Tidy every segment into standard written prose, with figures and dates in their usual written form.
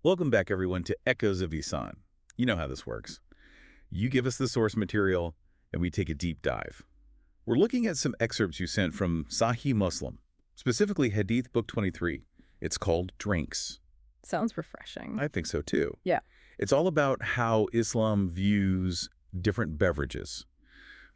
Welcome back, everyone, to Echoes of Ihsan. You know how this works. You give us the source material, and we take a deep dive. We're looking at some excerpts you sent from Sahih Muslim, specifically Hadith Book 23. It's called Drinks. Sounds refreshing. I think so, too. Yeah. It's all about how Islam views different beverages,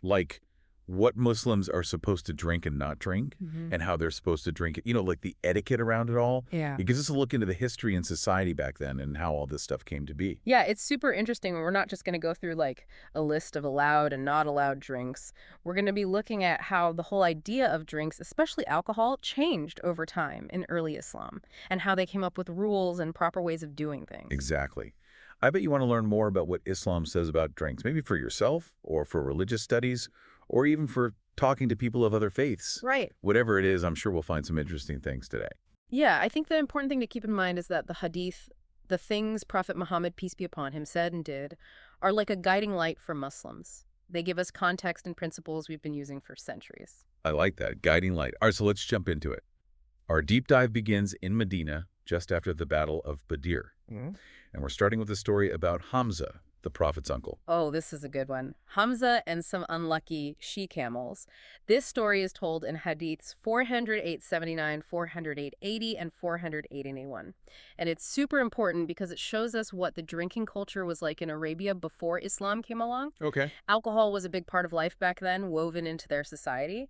like what Muslims are supposed to drink and not drink, and how they're supposed to drink it. You know, like the etiquette around it all. Yeah. It gives us a look into the history and society back then and how all this stuff came to be. Yeah, it's super interesting. We're not just going to go through like a list of allowed and not allowed drinks. We're going to be looking at how the whole idea of drinks, especially alcohol, changed over time in early Islam and how they came up with rules and proper ways of doing things. Exactly. I bet you want to learn more about what Islam says about drinks, maybe for yourself or for religious studies or even for talking to people of other faiths. Right. Whatever it is, I'm sure we'll find some interesting things today. Yeah, I think the important thing to keep in mind is that the Hadith, the things Prophet Muhammad, peace be upon him, said and did, are like a guiding light for Muslims. They give us context and principles we've been using for centuries. I like that, guiding light. All right, so let's jump into it. Our deep dive begins in Medina just after the Battle of Badr. And we're starting with a story about Hamza, the Prophet's uncle. Oh, this is a good one. Hamza and some unlucky she-camels. This story is told in Hadiths 408-79, 408-80, and 408-81. And it's super important because it shows us what the drinking culture was like in Arabia before Islam came along. Okay. Alcohol was a big part of life back then, woven into their society.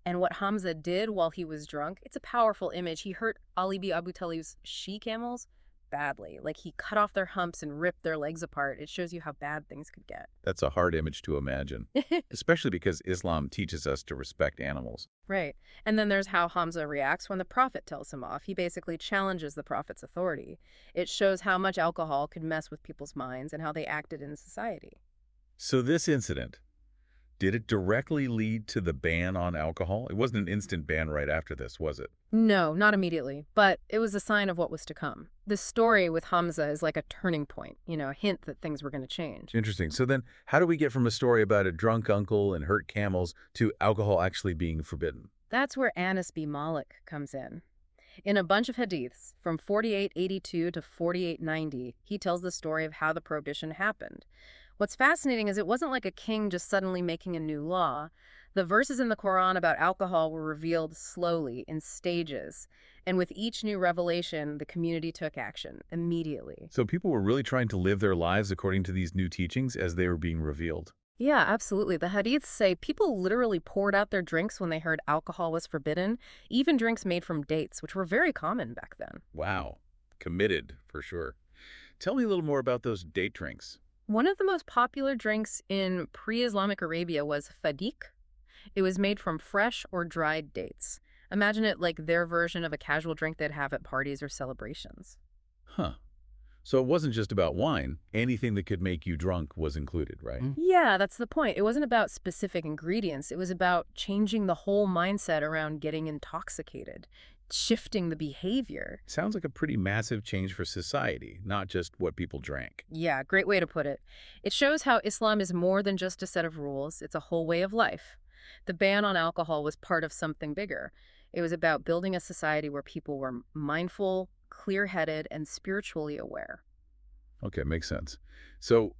And what Hamza did while he was drunk, it's a powerful image. He hurt Ali bin Abu Talib's she-camels badly. Like, he cut off their humps and ripped their legs apart. It shows you how bad things could get. That's a hard image to imagine, especially because Islam teaches us to respect animals. Right. And then there's how Hamza reacts when the Prophet tells him off. He basically challenges the Prophet's authority. It shows how much alcohol could mess with people's minds and how they acted in society. So this incident, did it directly lead to the ban on alcohol? It wasn't an instant ban right after this, was it? No, not immediately, but it was a sign of what was to come. This story with Hamza is like a turning point, a hint that things were going to change. Interesting. So then how do we get from a story about a drunk uncle and hurt camels to alcohol actually being forbidden? That's where Anas B. Malik comes in. In a bunch of hadiths, from 4882 to 4890, he tells the story of how the prohibition happened. What's fascinating is it wasn't like a king just suddenly making a new law. The verses in the Quran about alcohol were revealed slowly, in stages. And with each new revelation, the community took action immediately. So people were really trying to live their lives according to these new teachings as they were being revealed. Yeah, absolutely. The hadiths say people literally poured out their drinks when they heard alcohol was forbidden, even drinks made from dates, which were very common back then. Wow. Committed, for sure. Tell me a little more about those date drinks. One of the most popular drinks in pre-Islamic Arabia was fadik. It was made from fresh or dried dates. Imagine it like their version of a casual drink they'd have at parties or celebrations. Huh. So it wasn't just about wine. Anything that could make you drunk was included, right? Yeah, that's the point. It wasn't about specific ingredients. It was about changing the whole mindset around getting intoxicated, shifting the behavior. Sounds like a pretty massive change for society, not just what people drank. Yeah, great way to put it. It shows how Islam is more than just a set of rules. It's a whole way of life. The ban on alcohol was part of something bigger. It was about building a society where people were mindful, clear-headed, and spiritually aware. Okay, makes sense. So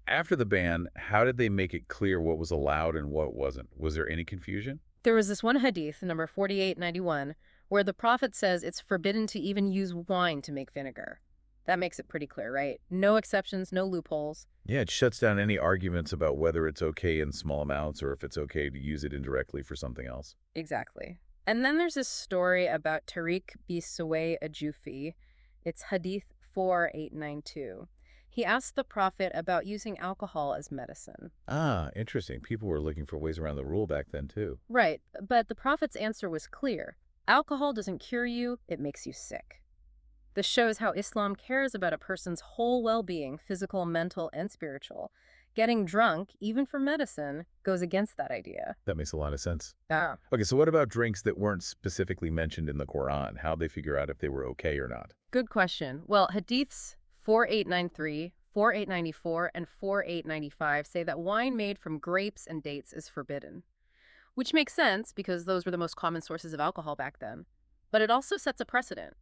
after the ban, how did they make it clear what was allowed and what wasn't? Was there any confusion? There was this one hadith, number 4891, where the Prophet says it's forbidden to even use wine to make vinegar. That makes it pretty clear, right? No exceptions, no loopholes. Yeah, it shuts down any arguments about whether it's okay in small amounts or if it's okay to use it indirectly for something else. Exactly. And then there's this story about Tariq bi Suway Ajufi. It's Hadith 4892. He asked the Prophet about using alcohol as medicine. Ah, interesting. People were looking for ways around the rule back then, too. Right, but the Prophet's answer was clear. Alcohol doesn't cure you, it makes you sick. This shows how Islam cares about a person's whole well-being, physical, mental, and spiritual. Getting drunk, even for medicine, goes against that idea. That makes a lot of sense. Ah. Okay, so what about drinks that weren't specifically mentioned in the Quran? How'd they figure out if they were okay or not? Good question. Well, Hadiths 4893, 4894, and 4895 say that wine made from grapes and dates is forbidden. Which makes sense because those were the most common sources of alcohol back then. But it also sets a precedent.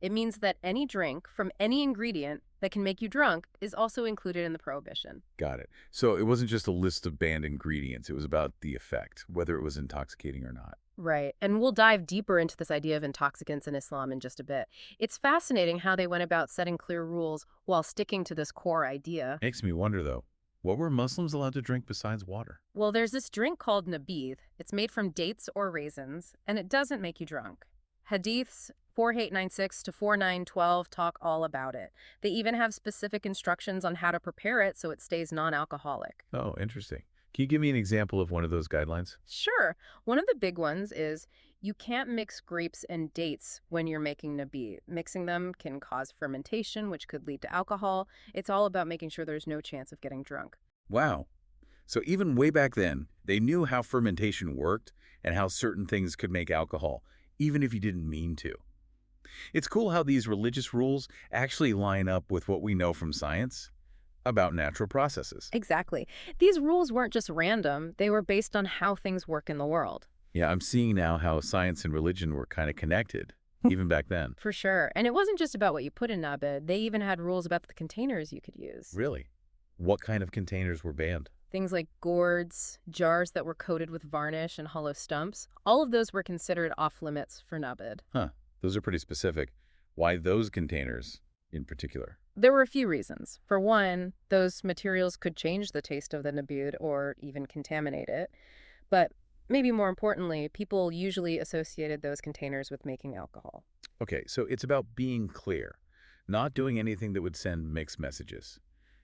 It means that any drink from any ingredient that can make you drunk is also included in the prohibition. Got it. So it wasn't just a list of banned ingredients. It was about the effect, whether it was intoxicating or not. Right. And we'll dive deeper into this idea of intoxicants in Islam in just a bit. It's fascinating how they went about setting clear rules while sticking to this core idea. Makes me wonder, though, what were Muslims allowed to drink besides water? Well, there's this drink called nabith. It's made from dates or raisins, and it doesn't make you drunk. Hadiths 4896 to 4912 talk all about it. They even have specific instructions on how to prepare it so it stays non-alcoholic. Oh, interesting. Can you give me an example of one of those guidelines? Sure. One of the big ones is you can't mix grapes and dates when you're making nabith. Mixing them can cause fermentation, which could lead to alcohol. It's all about making sure there's no chance of getting drunk. Wow. So even way back then, they knew how fermentation worked and how certain things could make alcohol, even if you didn't mean to. It's cool how these religious rules actually line up with what we know from science about natural processes. Exactly. These rules weren't just random. They were based on how things work in the world. Yeah, I'm seeing now how science and religion were kind of connected, even back then. For sure. And it wasn't just about what you put in nabid. They even had rules about the containers you could use. Really? What kind of containers were banned? Things like gourds, jars that were coated with varnish and hollow stumps. All of those were considered off limits for nabid. Huh, those are pretty specific. Why those containers in particular? There were a few reasons. For one, those materials could change the taste of the nabud or even contaminate it. But maybe more importantly, people usually associated those containers with making alcohol. Okay, so it's about being clear, not doing anything that would send mixed messages,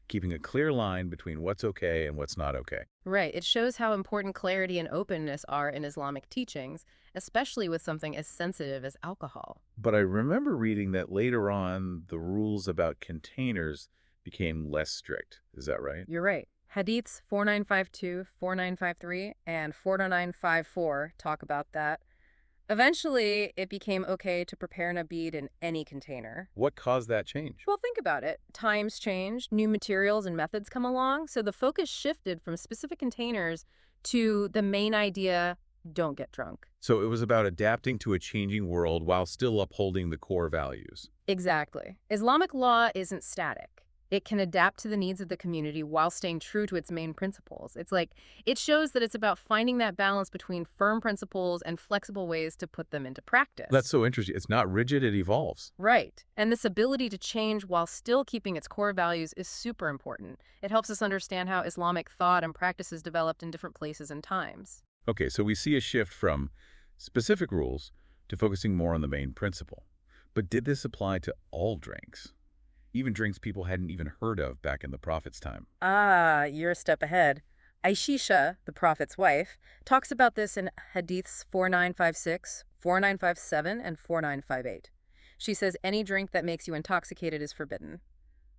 keeping a clear line between what's okay and what's not okay. Right. It shows how important clarity and openness are in Islamic teachings, especially with something as sensitive as alcohol. But I remember reading that later on, the rules about containers became less strict. Is that right? You're right. Hadiths 4952, 4953, and 4954 talk about that. Eventually, it became okay to prepare nabid in any container. What caused that change? Well, think about it. Times changed, new materials and methods come along, so the focus shifted from specific containers to the main idea, don't get drunk. So it was about adapting to a changing world while still upholding the core values. Exactly. Islamic law isn't static. It can adapt to the needs of the community while staying true to its main principles. It shows that it's about finding that balance between firm principles and flexible ways to put them into practice. That's so interesting. It's not rigid, it evolves. Right. And this ability to change while still keeping its core values is super important. It helps us understand how Islamic thought and practices developed in different places and times. Okay, so we see a shift from specific rules to focusing more on the main principle. But did this apply to all drinks? Even drinks people hadn't even heard of back in the Prophet's time. Ah, you're a step ahead. Aisha, the Prophet's wife, talks about this in Hadiths 4956, 4957, and 4958. She says any drink that makes you intoxicated is forbidden.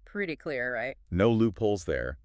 Pretty clear, right? No loopholes there.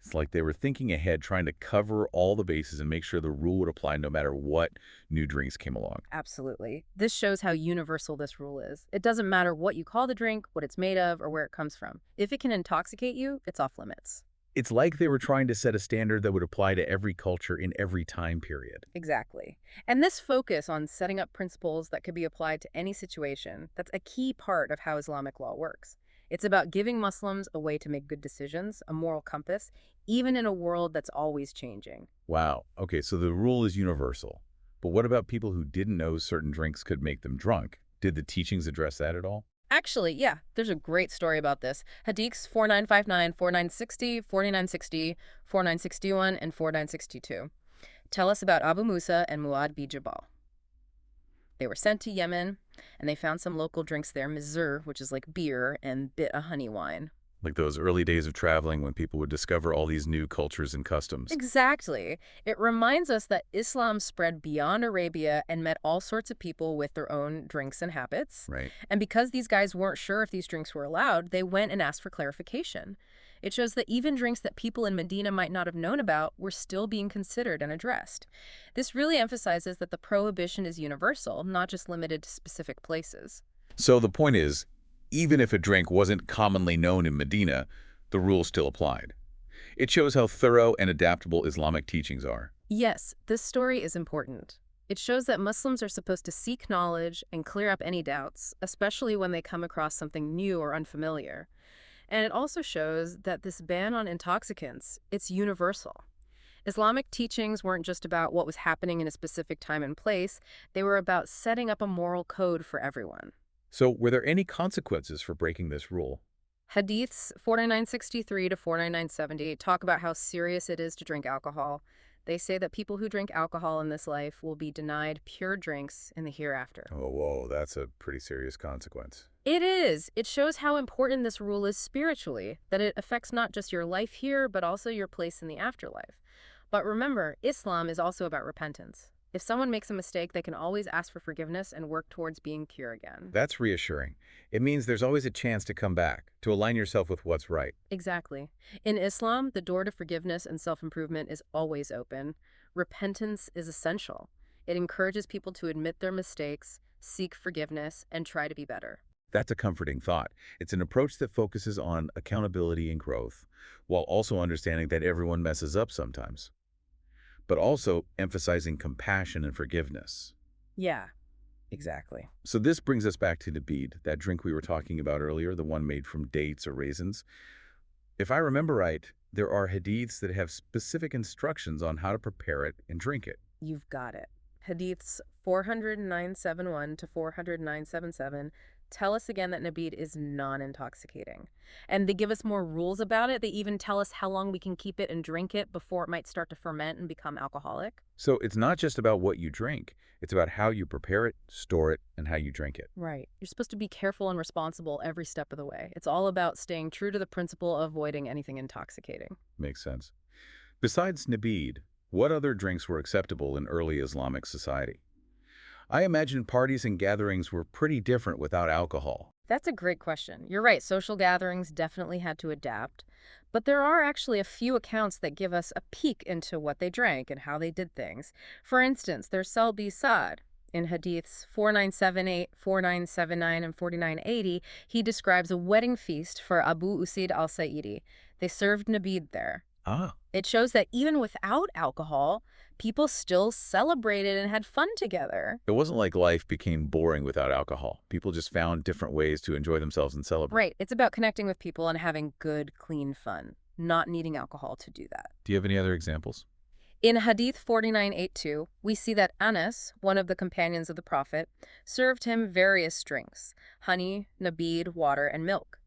It's like they were thinking ahead, trying to cover all the bases and make sure the rule would apply no matter what new drinks came along. Absolutely. This shows how universal this rule is. It doesn't matter what you call the drink, what it's made of, or where it comes from. If it can intoxicate you, it's off limits. It's like they were trying to set a standard that would apply to every culture in every time period. Exactly. And this focus on setting up principles that could be applied to any situation, that's a key part of how Islamic law works. It's about giving Muslims a way to make good decisions, a moral compass, even in a world that's always changing. Wow. Okay, so the rule is universal. But what about people who didn't know certain drinks could make them drunk? Did the teachings address that at all? Actually, yeah, there's a great story about this. Hadiths 4959, 4960, 4960, 4961, and 4962 tell us about Abu Musa and Muad bi Jabal. They were sent to Yemen, and they found some local drinks there, mizr, which is like beer, and bit a honey wine. Like those early days of traveling when people would discover all these new cultures and customs. Exactly. It reminds us that Islam spread beyond Arabia and met all sorts of people with their own drinks and habits. Right. And because these guys weren't sure if these drinks were allowed, they went and asked for clarification. It shows that even drinks that people in Medina might not have known about were still being considered and addressed. This really emphasizes that the prohibition is universal, not just limited to specific places. So the point is, even if a drink wasn't commonly known in Medina, the rules still applied. It shows how thorough and adaptable Islamic teachings are. Yes, this story is important. It shows that Muslims are supposed to seek knowledge and clear up any doubts, especially when they come across something new or unfamiliar. And it also shows that this ban on intoxicants, it's universal. Islamic teachings weren't just about what was happening in a specific time and place, they were about setting up a moral code for everyone. So were there any consequences for breaking this rule? Hadiths 49963 to 49970 talk about how serious it is to drink alcohol. They say that people who drink alcohol in this life will be denied pure drinks in the hereafter. Oh, whoa, that's a pretty serious consequence. It is. It shows how important this rule is spiritually, that it affects not just your life here, but also your place in the afterlife. But remember, Islam is also about repentance. If someone makes a mistake, they can always ask for forgiveness and work towards being pure again. That's reassuring. It means there's always a chance to come back, to align yourself with what's right. Exactly. In Islam, the door to forgiveness and self-improvement is always open. Repentance is essential. It encourages people to admit their mistakes, seek forgiveness, and try to be better. That's a comforting thought. It's an approach that focuses on accountability and growth, while also understanding that everyone messes up sometimes, but also emphasizing compassion and forgiveness. Yeah, exactly. So this brings us back to Nabeed, that drink we were talking about earlier, the one made from dates or raisins. If I remember right, there are hadiths that have specific instructions on how to prepare it and drink it. You've got it. Hadiths 40971 to 40977 tell us again that Nabeed is non-intoxicating. And they give us more rules about it. They even tell us how long we can keep it and drink it before it might start to ferment and become alcoholic. So it's not just about what you drink, it's about how you prepare it, store it, and how you drink it. Right. You're supposed to be careful and responsible every step of the way. It's all about staying true to the principle of avoiding anything intoxicating. Makes sense. Besides Nabeed, what other drinks were acceptable in early Islamic society? I imagine parties and gatherings were pretty different without alcohol. That's a great question. You're right, social gatherings definitely had to adapt. But there are actually a few accounts that give us a peek into what they drank and how they did things. For instance, there's Selby Saad. In Hadiths 4978, 4979, and 4980, he describes a wedding feast for Abu Usaid al-Sa'idi. They served Nabeed there. Ah, It shows that even without alcohol, people still celebrated and had fun together. it wasn't like life became boring without alcohol. People just found different ways to enjoy themselves and celebrate. Right. It's about connecting with people and having good, clean fun, not needing alcohol to do that. Do you have any other examples? In Hadith 4982, we see that Anas, one of the companions of the Prophet, served him various drinks: honey, nabeed, water, and milk.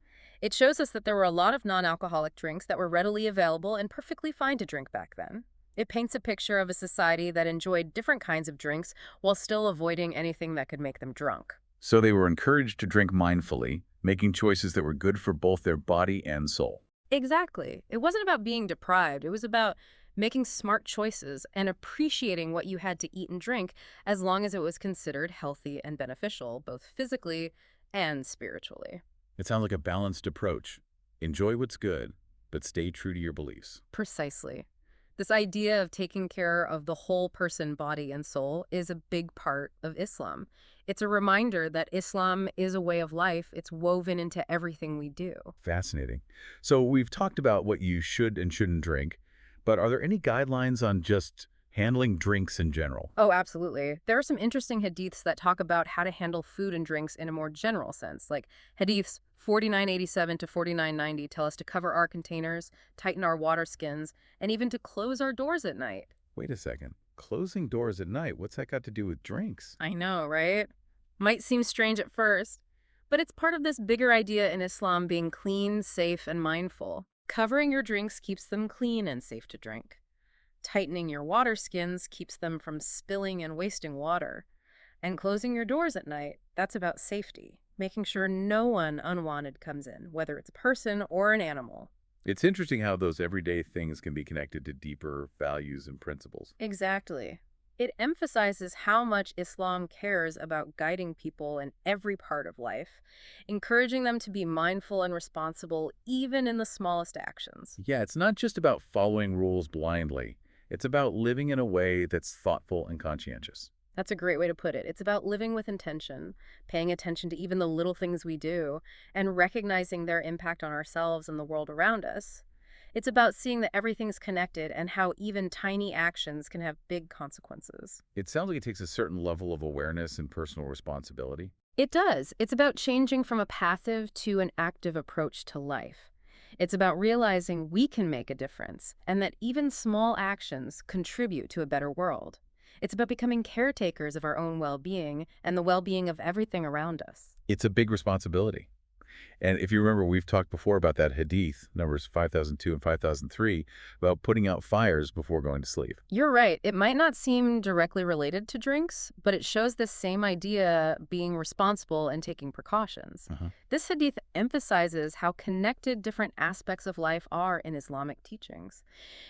It shows us that there were a lot of non-alcoholic drinks that were readily available and perfectly fine to drink back then. It paints a picture of a society that enjoyed different kinds of drinks while still avoiding anything that could make them drunk. So they were encouraged to drink mindfully, making choices that were good for both their body and soul. Exactly. It wasn't about being deprived. It was about making smart choices and appreciating what you had to eat and drink as long as it was considered healthy and beneficial, both physically and spiritually. It sounds like a balanced approach. Enjoy what's good, but stay true to your beliefs. Precisely. This idea of taking care of the whole person, body, and soul is a big part of Islam. It's a reminder that Islam is a way of life. It's woven into everything we do. Fascinating. So we've talked about what you should and shouldn't drink, but are there any guidelines on just handling drinks in general? Oh, absolutely. There are some interesting hadiths that talk about how to handle food and drinks in a more general sense. Like hadiths 4987 to 4990 tell us to cover our containers, tighten our water skins, and even to close our doors at night. Wait a second. Closing doors at night, what's that got to do with drinks? I know, right? Might seem strange at first, but it's part of this bigger idea in Islam being clean, safe, and mindful. Covering your drinks keeps them clean and safe to drink. Tightening your water skins keeps them from spilling and wasting water. And closing your doors at night, that's about safety, making sure no one unwanted comes in, whether it's a person or an animal. It's interesting how those everyday things can be connected to deeper values and principles. Exactly. It emphasizes how much Islam cares about guiding people in every part of life, encouraging them to be mindful and responsible even in the smallest actions. Yeah, it's not just about following rules blindly. It's about living in a way that's thoughtful and conscientious. That's a great way to put it. It's about living with intention, paying attention to even the little things we do, and recognizing their impact on ourselves and the world around us. It's about seeing that everything's connected and how even tiny actions can have big consequences. It sounds like it takes a certain level of awareness and personal responsibility. It does. It's about changing from a passive to an active approach to life. It's about realizing we can make a difference and that even small actions contribute to a better world. It's about becoming caretakers of our own well-being and the well-being of everything around us. It's a big responsibility. And if you remember, we've talked before about that Hadith, numbers 5002 and 5003, about putting out fires before going to sleep. You're right. It might not seem directly related to drinks, but it shows this same idea being responsible and taking precautions. This hadith emphasizes how connected different aspects of life are in Islamic teachings.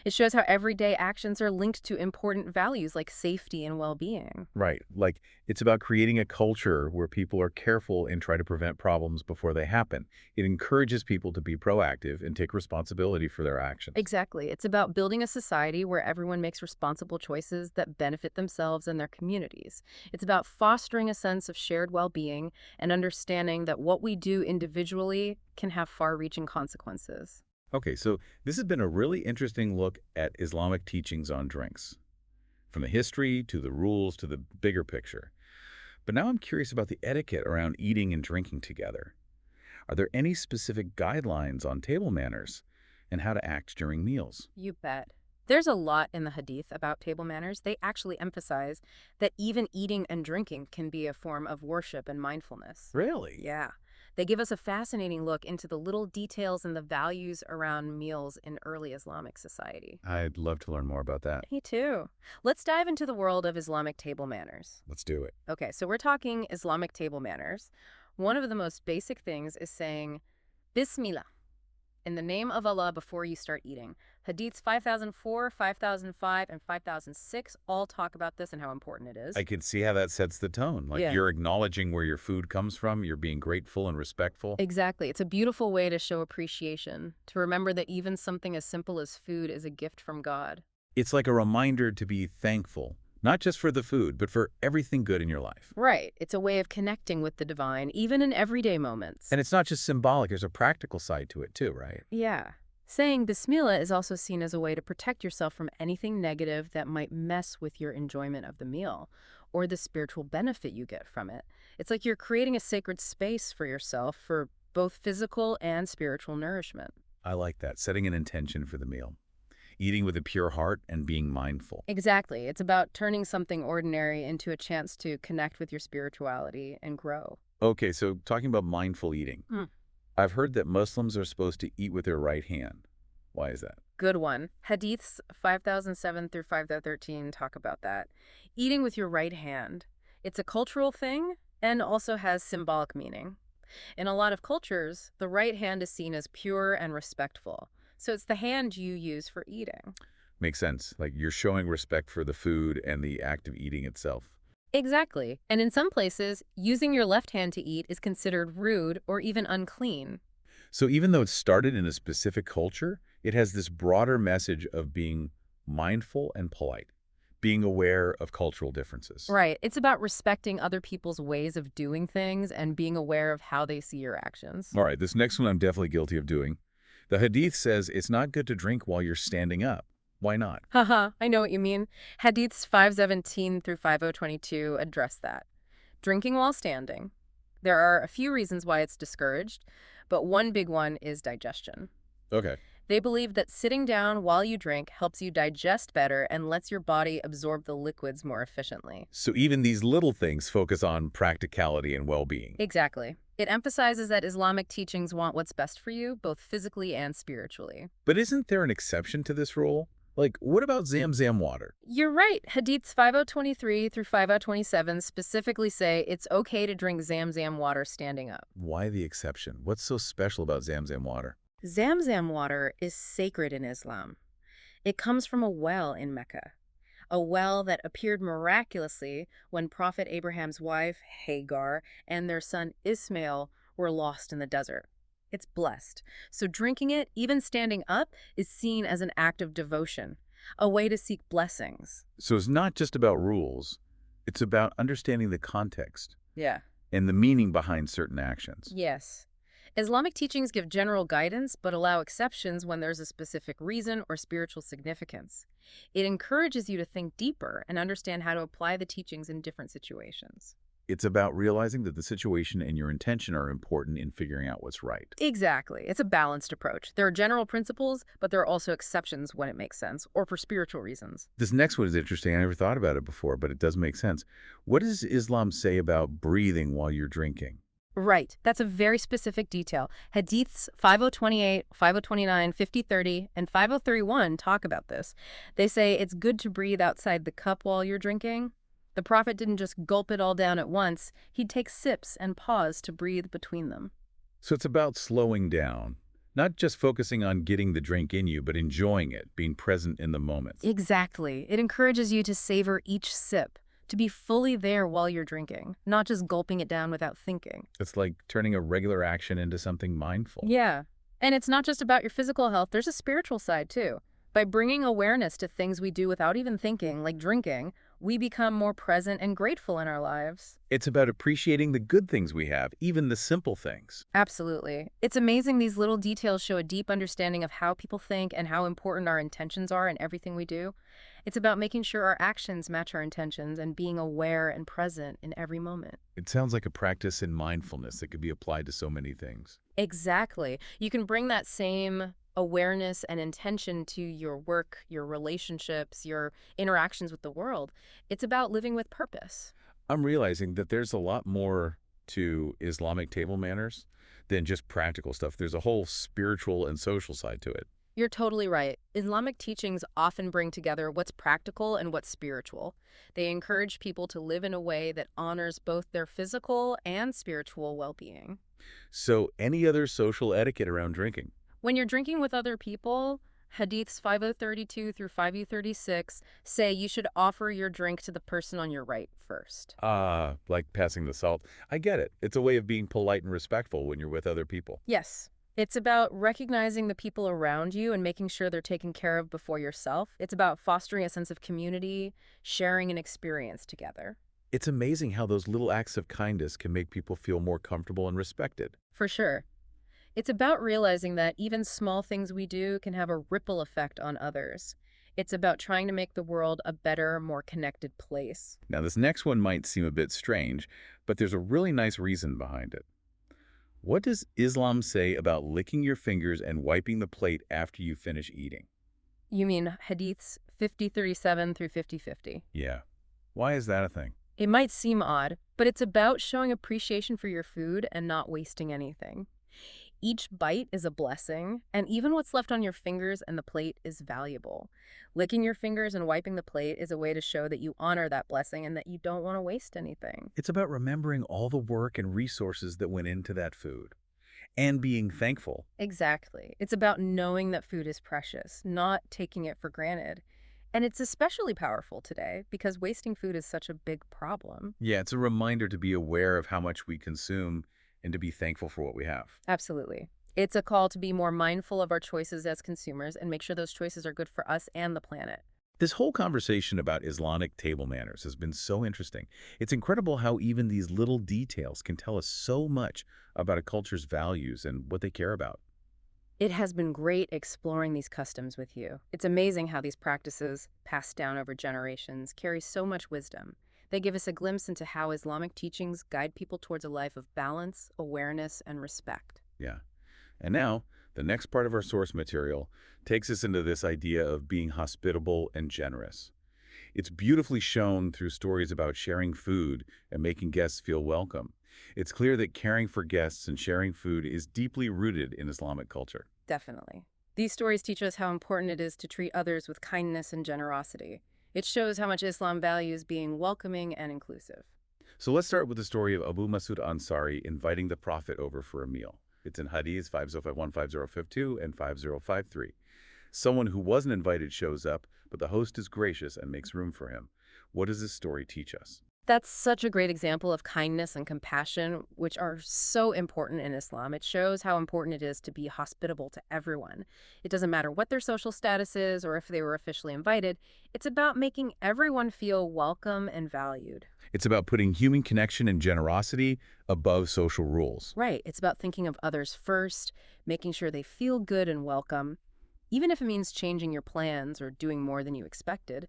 It shows how everyday actions are linked to important values like safety and well-being. Right. Like, it's about creating a culture where people are careful and try to prevent problems before they happen. It encourages people to be proactive and take responsibility for their actions. Exactly. It's about building a society where everyone makes responsible choices that benefit themselves and their communities. It's about fostering a sense of shared well-being and understanding that what we do individually can have far-reaching consequences. Okay, so this has been a really interesting look at Islamic teachings on drinks, from the history to the rules to the bigger picture. But now I'm curious about the etiquette around eating and drinking together. Are there any specific guidelines on table manners and how to act during meals? You bet. There's a lot in the Hadith about table manners. They actually emphasize that even eating and drinking can be a form of worship and mindfulness. Really? Yeah. They give us a fascinating look into the little details and the values around meals in early Islamic society. I'd love to learn more about that. Me too. Let's dive into the world of Islamic table manners. Let's do it. Okay, so we're talking Islamic table manners. One of the most basic things is saying Bismillah, in the name of Allah before you start eating. Hadiths 5004, 5005, and 5006 all talk about this and how important it is. I can see how that sets the tone. Like, Yeah. you're acknowledging where your food comes from, you're being grateful and respectful. Exactly. It's a beautiful way to show appreciation, to remember that even something as simple as food is a gift from God. It's like a reminder to be thankful, not just for the food, but for everything good in your life. Right. It's a way of connecting with the divine, even in everyday moments. And it's not just symbolic, there's a practical side to it too, right? Yeah. Saying Bismillah is also seen as a way to protect yourself from anything negative that might mess with your enjoyment of the meal or the spiritual benefit you get from it. It's like you're creating a sacred space for yourself for both physical and spiritual nourishment. I like that, setting an intention for the meal. Eating with a pure heart and being mindful. Exactly. It's about turning something ordinary into a chance to connect with your spirituality and grow. Okay, so talking about mindful eating. I've heard that Muslims are supposed to eat with their right hand. Why is that? Good one. Hadiths 5007 through 5013 talk about that. Eating with your right hand. It's a cultural thing and also has symbolic meaning. In a lot of cultures, the right hand is seen as pure and respectful. So it's the hand you use for eating. Makes sense. Like, you're showing respect for the food and the act of eating itself. Exactly. And in some places, using your left hand to eat is considered rude or even unclean. So even though it started in a specific culture, it has this broader message of being mindful and polite, being aware of cultural differences. Right. It's about respecting other people's ways of doing things and being aware of how they see your actions. All right, this next one I'm definitely guilty of doing. The Hadith says it's not good to drink while you're standing up. Why not? Haha, I know what you mean. Hadiths 517 through 5022 address that. Drinking while standing. There are a few reasons why it's discouraged, but one big one is digestion. Okay. They believe that sitting down while you drink helps you digest better and lets your body absorb the liquids more efficiently. So even these little things focus on practicality and well-being. Exactly. It emphasizes that Islamic teachings want what's best for you, both physically and spiritually. But isn't there an exception to this rule? Like, what about Zamzam water? You're right. Hadiths 5023 through 5027 specifically say it's okay to drink Zamzam water standing up. Why the exception? What's so special about Zamzam water? Zamzam water is sacred in Islam. It comes from a well in Mecca, a well that appeared miraculously when Prophet Abraham's wife, Hagar, and their son Ismail were lost in the desert. It's blessed, so drinking it, even standing up, is seen as an act of devotion, a way to seek blessings. So it's not just about rules. It's about understanding the context Yeah. and the meaning behind certain actions. Yes. Islamic teachings give general guidance but allow exceptions when there's a specific reason or spiritual significance. It encourages you to think deeper and understand how to apply the teachings in different situations. It's about realizing that the situation and your intention are important in figuring out what's right. Exactly. It's a balanced approach. There are general principles, but there are also exceptions when it makes sense or for spiritual reasons. This next one is interesting. I never thought about it before, but it does make sense. What does Islam say about breathing while you're drinking? Right. That's a very specific detail. Hadiths 5028, 5029, 5030, and 5031 talk about this. They say it's good to breathe outside the cup while you're drinking. The Prophet didn't just gulp it all down at once. He'd take sips and pause to breathe between them. So it's about slowing down, not just focusing on getting the drink in you, but enjoying it, being present in the moment. Exactly. It encourages you to savor each sip, to be fully there while you're drinking, not just gulping it down without thinking. It's like turning a regular action into something mindful. Yeah. And it's not just about your physical health, there's a spiritual side too. By bringing awareness to things we do without even thinking, like drinking, we become more present and grateful in our lives. It's about appreciating the good things we have, even the simple things. Absolutely. It's amazing these little details show a deep understanding of how people think and how important our intentions are in everything we do. It's about making sure our actions match our intentions and being aware and present in every moment. It sounds like a practice in mindfulness that could be applied to so many things. Exactly. You can bring that same awareness and intention to your work, your relationships, your interactions with the world. It's about living with purpose. I'm realizing that there's a lot more to Islamic table manners than just practical stuff. There's a whole spiritual and social side to it. You're totally right. Islamic teachings often bring together what's practical and what's spiritual. They encourage people to live in a way that honors both their physical and spiritual well-being. So any other social etiquette around drinking? When you're drinking with other people, Hadiths 5032 through 5036 say you should offer your drink to the person on your right first. Like passing the salt. I get it. It's a way of being polite and respectful when you're with other people. Yes. It's about recognizing the people around you and making sure they're taken care of before yourself. It's about fostering a sense of community, sharing an experience together. It's amazing how those little acts of kindness can make people feel more comfortable and respected. For sure. It's about realizing that even small things we do can have a ripple effect on others. It's about trying to make the world a better, more connected place. Now, this next one might seem a bit strange, but there's a really nice reason behind it. What does Islam say about licking your fingers and wiping the plate after you finish eating? You mean Hadiths 5037 through 5050? Yeah. Why is that a thing? It might seem odd, but it's about showing appreciation for your food and not wasting anything. Each bite is a blessing, and even what's left on your fingers and the plate is valuable. Licking your fingers and wiping the plate is a way to show that you honor that blessing and that you don't want to waste anything. It's about remembering all the work and resources that went into that food and being thankful. Exactly. It's about knowing that food is precious, not taking it for granted. And it's especially powerful today because wasting food is such a big problem. Yeah, it's a reminder to be aware of how much we consume and to be thankful for what we have. Absolutely. It's a call to be more mindful of our choices as consumers and make sure those choices are good for us and the planet. This whole conversation about Islamic table manners has been so interesting. It's incredible how even these little details can tell us so much about a culture's values and what they care about. It has been great exploring these customs with you. It's amazing how these practices, passed down over generations, carry so much wisdom. They give us a glimpse into how Islamic teachings guide people towards a life of balance, awareness, and respect. Yeah. And now, the next part of our source material takes us into this idea of being hospitable and generous. It's beautifully shown through stories about sharing food and making guests feel welcome. It's clear that caring for guests and sharing food is deeply rooted in Islamic culture. Definitely. These stories teach us how important it is to treat others with kindness and generosity. It shows how much Islam values being welcoming and inclusive. So let's start with the story of Abu Masud Ansari inviting the Prophet over for a meal. It's in Hadith 5051, 5052, and 5053. Someone who wasn't invited shows up, but the host is gracious and makes room for him. What does this story teach us? That's such a great example of kindness and compassion, which are so important in Islam. It shows how important it is to be hospitable to everyone. It doesn't matter what their social status is or if they were officially invited. It's about making everyone feel welcome and valued. It's about putting human connection and generosity above social rules. Right. It's about thinking of others first, making sure they feel good and welcome, even if it means changing your plans or doing more than you expected.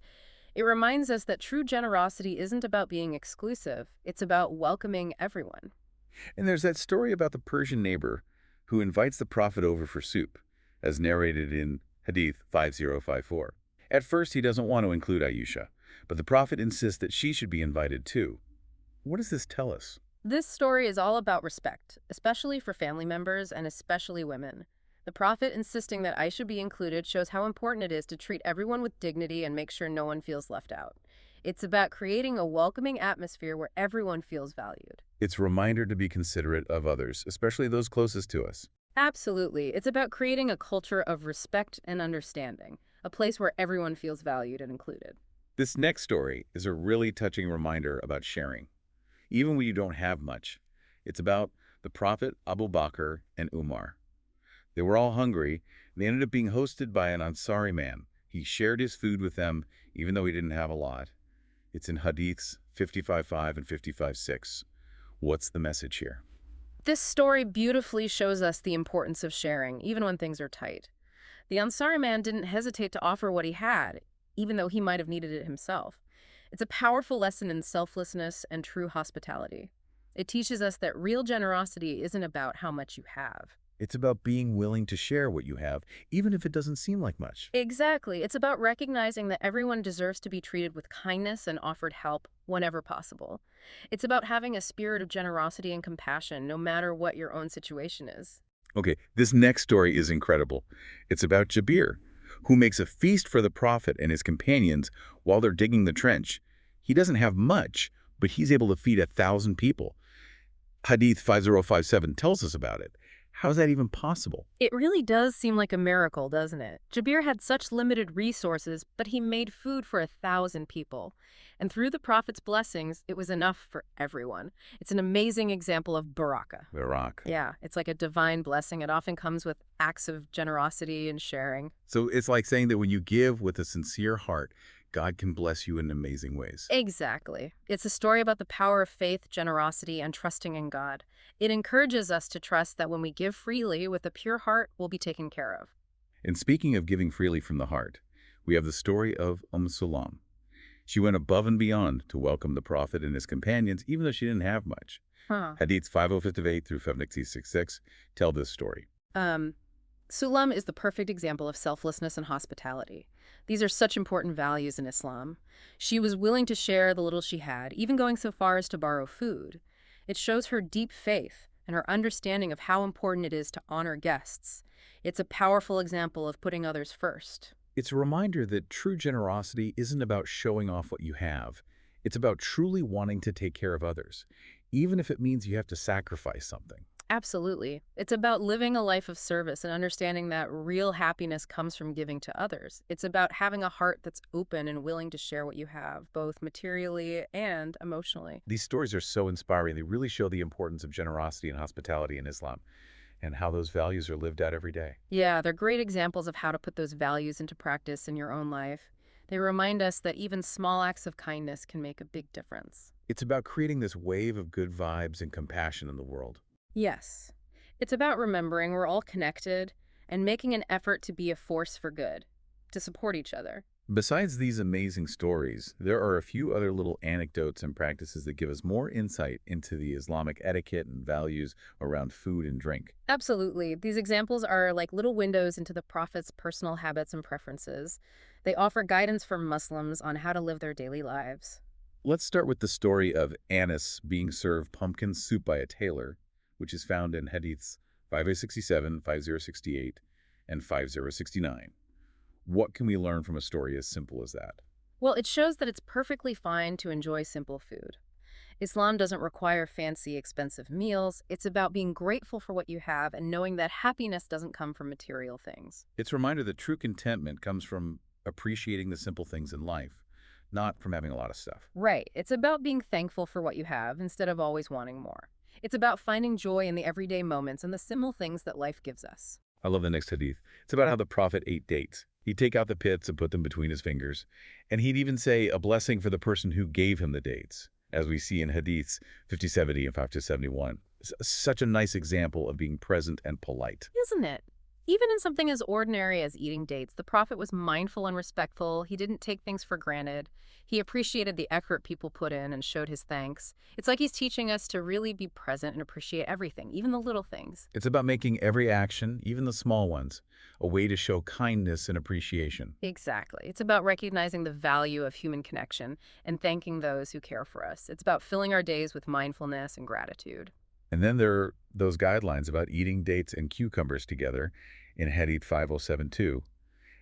It reminds us that true generosity isn't about being exclusive. It's about welcoming everyone. And there's that story about the Persian neighbor who invites the prophet over for soup, as narrated in Hadith 5054. At first, he doesn't want to include Ayusha, but the prophet insists that she should be invited too. What does this tell us? This story is all about respect, especially for family members and especially women. The prophet insisting that Aisha be included shows how important it is to treat everyone with dignity and make sure no one feels left out. It's about creating a welcoming atmosphere where everyone feels valued. It's a reminder to be considerate of others, especially those closest to us. Absolutely. It's about creating a culture of respect and understanding, a place where everyone feels valued and included. This next story is a really touching reminder about sharing, even when you don't have much. It's about the Prophet Abu Bakr and Umar. They were all hungry, and they ended up being hosted by an Ansari man. He shared his food with them, even though he didn't have a lot. It's in Hadiths 55:5 and 55:6. What's the message here? This story beautifully shows us the importance of sharing, even when things are tight. The Ansari man didn't hesitate to offer what he had, even though he might have needed it himself. It's a powerful lesson in selflessness and true hospitality. It teaches us that real generosity isn't about how much you have. It's about being willing to share what you have, even if it doesn't seem like much. Exactly. It's about recognizing that everyone deserves to be treated with kindness and offered help whenever possible. It's about having a spirit of generosity and compassion, no matter what your own situation is. Okay, this next story is incredible. It's about Jabir, who makes a feast for the Prophet and his companions while they're digging the trench. He doesn't have much, but he's able to feed 1,000 people. Hadith 5057 tells us about it. How is that even possible? It really does seem like a miracle, doesn't it? Jabir had such limited resources, but he made food for 1,000 people. And through the Prophet's blessings, it was enough for everyone. It's an amazing example of baraka. Iraq. Yeah, it's like a divine blessing. It often comes with acts of generosity and sharing. So it's like saying that when you give with a sincere heart, God can bless you in amazing ways. Exactly. It's a story about the power of faith, generosity, and trusting in God. It encourages us to trust that when we give freely with a pure heart, we'll be taken care of. And speaking of giving freely from the heart, we have the story of Salam. She went above and beyond to welcome the Prophet and his companions, even though she didn't have much. Hadiths 5058 through 5666 tell this story. Sulam is the perfect example of selflessness and hospitality. These are such important values in Islam. She was willing to share the little she had, even going so far as to borrow food. It shows her deep faith and her understanding of how important it is to honor guests. It's a powerful example of putting others first. It's a reminder that true generosity isn't about showing off what you have. It's about truly wanting to take care of others, even if it means you have to sacrifice something. Absolutely. It's about living a life of service and understanding that real happiness comes from giving to others. It's about having a heart that's open and willing to share what you have, both materially and emotionally. These stories are so inspiring. They really show the importance of generosity and hospitality in Islam and how those values are lived out every day. Yeah, they're great examples of how to put those values into practice in your own life. They remind us that even small acts of kindness can make a big difference. It's about creating this wave of good vibes and compassion in the world. Yes. It's about remembering we're all connected and making an effort to be a force for good, to support each other. Besides these amazing stories, there are a few other little anecdotes and practices that give us more insight into the Islamic etiquette and values around food and drink. Absolutely. These examples are like little windows into the Prophet's personal habits and preferences. They offer guidance for Muslims on how to live their daily lives. Let's start with the story of Anas being served pumpkin soup by a tailor, which is found in Hadiths 5067, 5068, and 5069. What can we learn from a story as simple as that? Well, it shows that it's perfectly fine to enjoy simple food. Islam doesn't require fancy, expensive meals. It's about being grateful for what you have and knowing that happiness doesn't come from material things. It's a reminder that true contentment comes from appreciating the simple things in life, not from having a lot of stuff. Right. It's about being thankful for what you have instead of always wanting more. It's about finding joy in the everyday moments and the simple things that life gives us. I love the next hadith. It's about how the Prophet ate dates. He'd take out the pits and put them between his fingers. And he'd even say a blessing for the person who gave him the dates, as we see in Hadiths 5070 and 5271. Such a nice example of being present and polite. Isn't it? Even in something as ordinary as eating dates, the Prophet was mindful and respectful. He didn't take things for granted. He appreciated the effort people put in and showed his thanks. It's like he's teaching us to really be present and appreciate everything, even the little things. It's about making every action, even the small ones, a way to show kindness and appreciation. Exactly. It's about recognizing the value of human connection and thanking those who care for us. It's about filling our days with mindfulness and gratitude. And then there are those guidelines about eating dates and cucumbers together in Hadith 5072,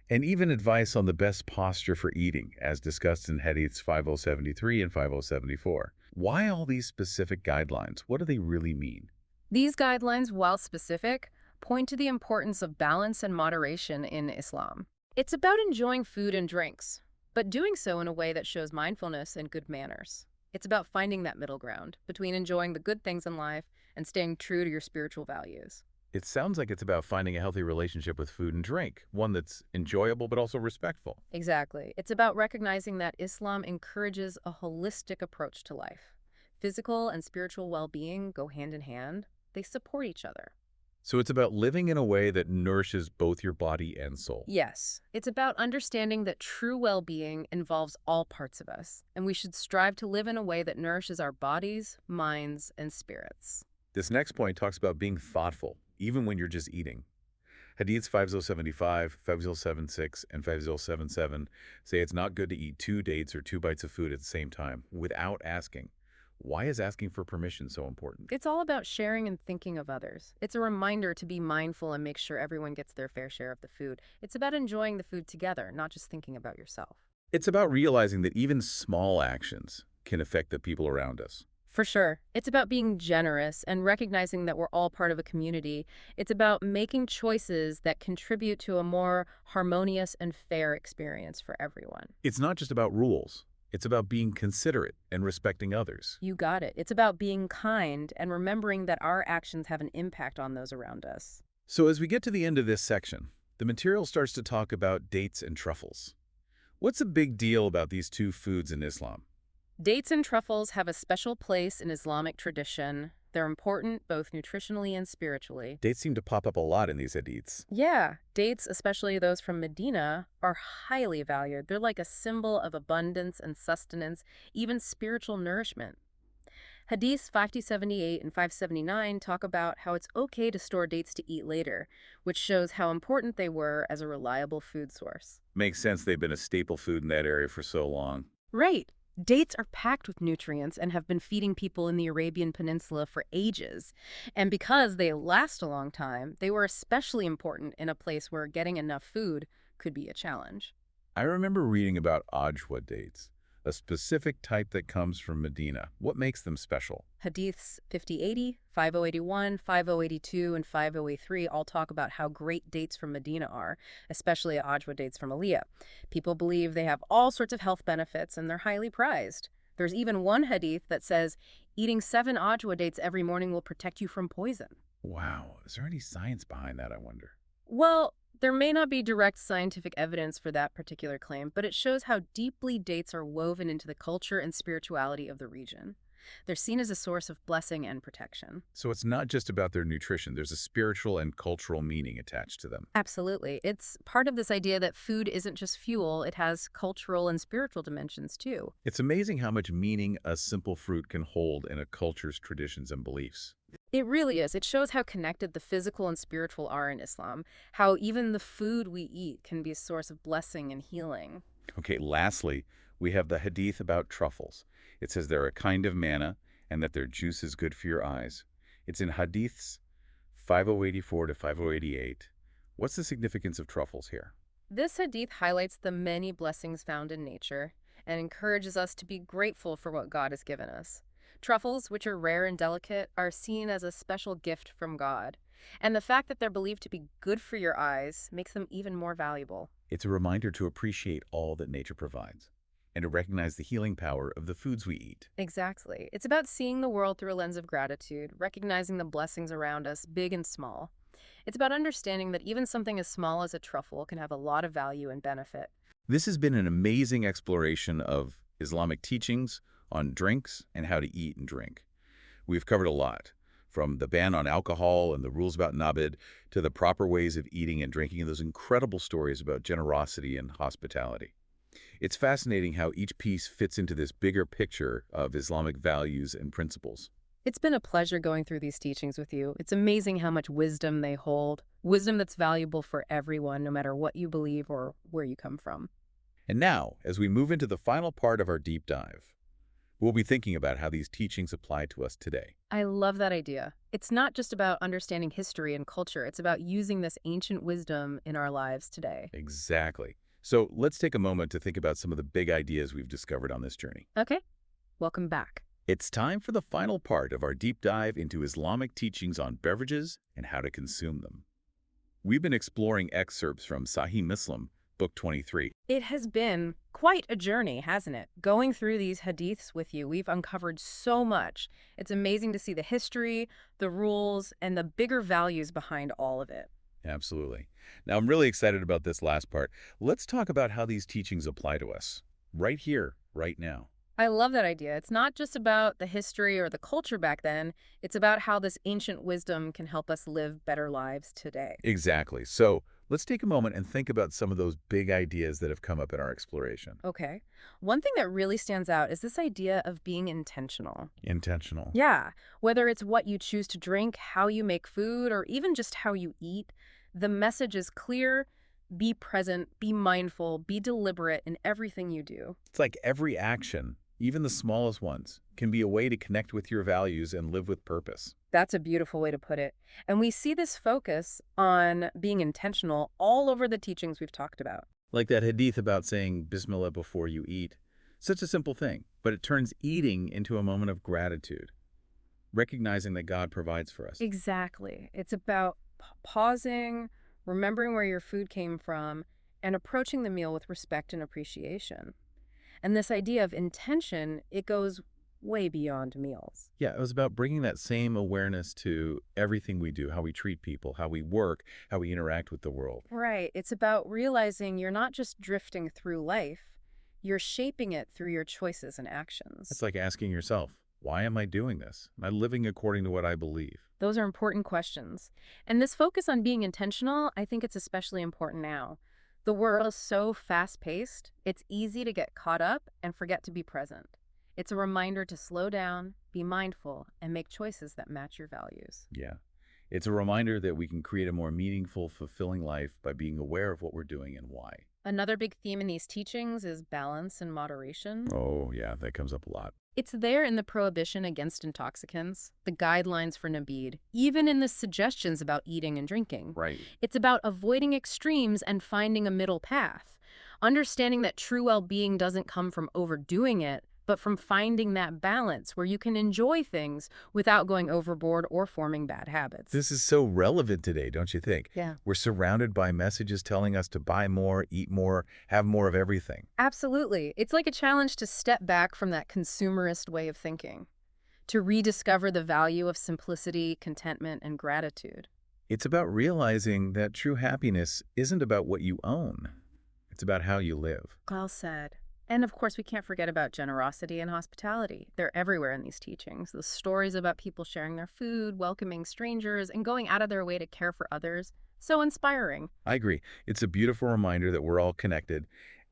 and even advice on the best posture for eating, as discussed in Hadiths 5073 and 5074. Why all these specific guidelines? What do they really mean? These guidelines, while specific, point to the importance of balance and moderation in Islam. It's about enjoying food and drinks, but doing so in a way that shows mindfulness and good manners. It's about finding that middle ground between enjoying the good things in life and staying true to your spiritual values. It sounds like it's about finding a healthy relationship with food and drink, one that's enjoyable but also respectful. Exactly. It's about recognizing that Islam encourages a holistic approach to life. Physical and spiritual well-being go hand in hand. They support each other. So it's about living in a way that nourishes both your body and soul. Yes, it's about understanding that true well-being involves all parts of us, and we should strive to live in a way that nourishes our bodies, minds, and spirits. This next point talks about being thoughtful, even when you're just eating. Hadiths 5075, 5076, and 5077 say it's not good to eat 2 dates or 2 bites of food at the same time without asking. Why is asking for permission so important? It's all about sharing and thinking of others. It's a reminder to be mindful and make sure everyone gets their fair share of the food. It's about enjoying the food together, not just thinking about yourself. It's about realizing that even small actions can affect the people around us. For sure. It's about being generous and recognizing that we're all part of a community. It's about making choices that contribute to a more harmonious and fair experience for everyone. It's not just about rules. It's about being considerate and respecting others. You got it. It's about being kind and remembering that our actions have an impact on those around us. So as we get to the end of this section, the material starts to talk about dates and truffles. What's a big deal about these two foods in Islam? Dates and truffles have a special place in Islamic tradition. They're important both nutritionally and spiritually. Dates seem to pop up a lot in these hadiths. Yeah, dates, especially those from Medina, are highly valued. They're like a symbol of abundance and sustenance, even spiritual nourishment. Hadiths 5078 and 579 talk about how it's okay to store dates to eat later, which shows how important they were as a reliable food source. Makes sense they've been a staple food in that area for so long. Right. Dates are packed with nutrients and have been feeding people in the Arabian Peninsula for ages. And because they last a long time, they were especially important in a place where getting enough food could be a challenge. I remember reading about ajwa dates, a specific type that comes from Medina. What makes them special? Hadiths 5080, 5081, 5082, and 5083 all talk about how great dates from Medina are, especially ajwa dates from Aliyah. People believe they have all sorts of health benefits and they're highly prized. There's even one hadith that says eating 7 ajwa dates every morning will protect you from poison. Wow, is there any science behind that, I wonder? Well, there may not be direct scientific evidence for that particular claim, but it shows how deeply dates are woven into the culture and spirituality of the region. They're seen as a source of blessing and protection. So it's not just about their nutrition. There's a spiritual and cultural meaning attached to them. Absolutely. It's part of this idea that food isn't just fuel, it has cultural and spiritual dimensions too. It's amazing how much meaning a simple fruit can hold in a culture's traditions and beliefs. It really is. It shows how connected the physical and spiritual are in Islam, how even the food we eat can be a source of blessing and healing. Okay, lastly, we have the hadith about truffles. It says they're a kind of manna and that their juice is good for your eyes. It's in Hadiths 5084 to 5088. What's the significance of truffles here? This hadith highlights the many blessings found in nature and encourages us to be grateful for what God has given us. Truffles, which are rare and delicate, are seen as a special gift from God. And the fact that they're believed to be good for your eyes makes them even more valuable. It's a reminder to appreciate all that nature provides. and to recognize the healing power of the foods we eat. Exactly. It's about seeing the world through a lens of gratitude, recognizing the blessings around us, big and small. It's about understanding that even something as small as a truffle can have a lot of value and benefit. This has been an amazing exploration of Islamic teachings on drinks and how to eat and drink. We've covered a lot, from the ban on alcohol and the rules about nabid to the proper ways of eating and drinking and those incredible stories about generosity and hospitality. It's fascinating how each piece fits into this bigger picture of Islamic values and principles. It's been a pleasure going through these teachings with you. It's amazing how much wisdom they hold, wisdom that's valuable for everyone, no matter what you believe or where you come from. And now, as we move into the final part of our deep dive, we'll be thinking about how these teachings apply to us today. I love that idea. It's not just about understanding history and culture. It's about using this ancient wisdom in our lives today. Exactly. So let's take a moment to think about some of the big ideas we've discovered on this journey. Okay, welcome back. It's time for the final part of our deep dive into Islamic teachings on beverages and how to consume them. We've been exploring excerpts from Sahih Muslim, Book 23. It has been quite a journey, hasn't it? Going through these hadiths with you, we've uncovered so much. It's amazing to see the history, the rules, and the bigger values behind all of it. Absolutely. Now, I'm really excited about this last part. Let's talk about how these teachings apply to us, right here, right now. I love that idea. It's not just about the history or the culture back then. It's about how this ancient wisdom can help us live better lives today. Exactly. So let's take a moment and think about some of those big ideas that have come up in our exploration. Okay. One thing that really stands out is this idea of being intentional. Intentional. Yeah. Whether it's what you choose to drink, how you make food, or even just how you eat, the message is clear. Be present, be mindful, be deliberate in everything you do. It's like every action, even the smallest ones, can be a way to connect with your values and live with purpose. That's a beautiful way to put it. And we see this focus on being intentional all over the teachings we've talked about. Like that hadith about saying Bismillah before you eat. Such a simple thing, but it turns eating into a moment of gratitude, recognizing that God provides for us. Exactly. It's about pausing, remembering where your food came from, and approaching the meal with respect and appreciation. And this idea of intention, it goes way beyond meals. Yeah, it was about bringing that same awareness to everything we do, how we treat people, how we work, how we interact with the world. Right. It's about realizing you're not just drifting through life, you're shaping it through your choices and actions. It's like asking yourself, why am I doing this? Am I living according to what I believe? Those are important questions. And this focus on being intentional, I think it's especially important now. The world is so fast-paced, it's easy to get caught up and forget to be present. It's a reminder to slow down, be mindful, and make choices that match your values. Yeah. It's a reminder that we can create a more meaningful, fulfilling life by being aware of what we're doing and why. Another big theme in these teachings is balance and moderation. Oh, yeah, that comes up a lot. It's there in the prohibition against intoxicants, the guidelines for nabid, even in the suggestions about eating and drinking. Right. It's about avoiding extremes and finding a middle path. Understanding that true well-being doesn't come from overdoing it, but from finding that balance where you can enjoy things without going overboard or forming bad habits. This is so relevant today, don't you think? Yeah. We're surrounded by messages telling us to buy more, eat more, have more of everything. Absolutely. It's like a challenge to step back from that consumerist way of thinking, to rediscover the value of simplicity, contentment, and gratitude. It's about realizing that true happiness isn't about what you own. It's about how you live. Well said. And of course, we can't forget about generosity and hospitality. They're everywhere in these teachings. The stories about people sharing their food, welcoming strangers, and going out of their way to care for others. So inspiring. I agree. It's a beautiful reminder that we're all connected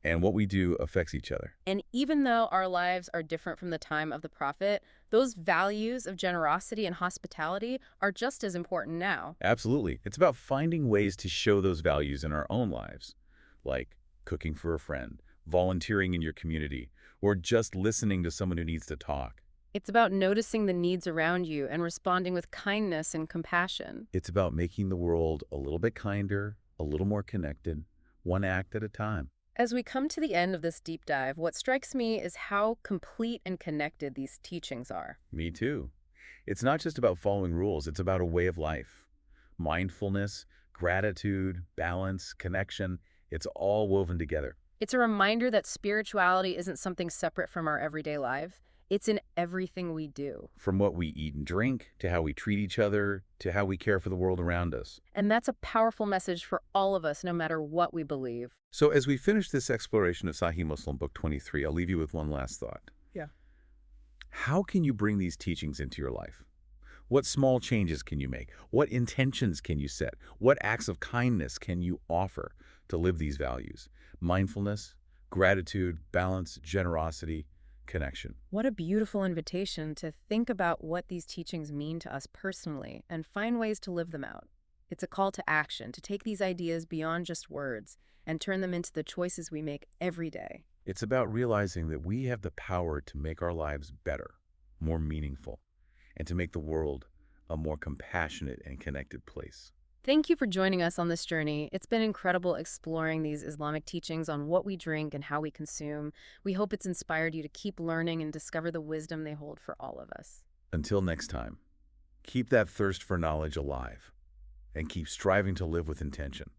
and what we do affects each other. And even though our lives are different from the time of the Prophet, those values of generosity and hospitality are just as important now. Absolutely. It's about finding ways to show those values in our own lives, like cooking for a friend, volunteering in your community, or just listening to someone who needs to talk. It's about noticing the needs around you and responding with kindness and compassion. It's about making the world a little bit kinder, a little more connected, one act at a time. As we come to the end of this deep dive, what strikes me is how complete and connected these teachings are. Me too. It's not just about following rules, it's about a way of life. Mindfulness, gratitude, balance, connection, it's all woven together. It's a reminder that spirituality isn't something separate from our everyday life. It's in everything we do. From what we eat and drink, to how we treat each other, to how we care for the world around us. And that's a powerful message for all of us, no matter what we believe. So as we finish this exploration of Sahih Muslim, Book 23, I'll leave you with one last thought. Yeah. How can you bring these teachings into your life? What small changes can you make? What intentions can you set? What acts of kindness can you offer to live these values? Mindfulness, gratitude, balance, generosity, connection. What a beautiful invitation to think about what these teachings mean to us personally and find ways to live them out. It's a call to action, to take these ideas beyond just words and turn them into the choices we make every day. It's about realizing that we have the power to make our lives better, more meaningful, and to make the world a more compassionate and connected place. Thank you for joining us on this journey. It's been incredible exploring these Islamic teachings on what we drink and how we consume. We hope it's inspired you to keep learning and discover the wisdom they hold for all of us. Until next time, keep that thirst for knowledge alive and keep striving to live with intention.